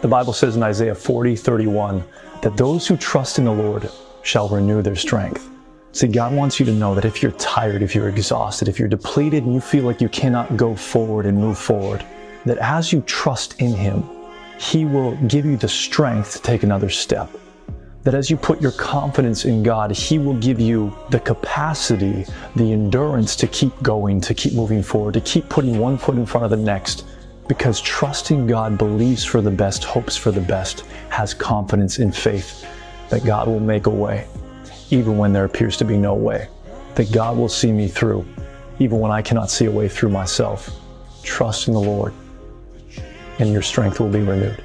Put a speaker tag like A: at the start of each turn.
A: The Bible says in Isaiah 40:31 that those who trust in the Lord shall renew their strength. See, God wants you to know that if you're tired, if you're exhausted, if you're depleted and you feel like you cannot go forward and move forward, that as you trust in Him, He will give you the strength to take another step. That as you put your confidence in God, He will give you the capacity, the endurance to keep going, to keep moving forward, to keep putting one foot in front of the next. Because trusting God believes for the best, hopes for the best, has confidence in faith that God will make a way, even when there appears to be no way. That God will see me through, even when I cannot see a way through myself. Trust in the Lord, and your strength will be renewed.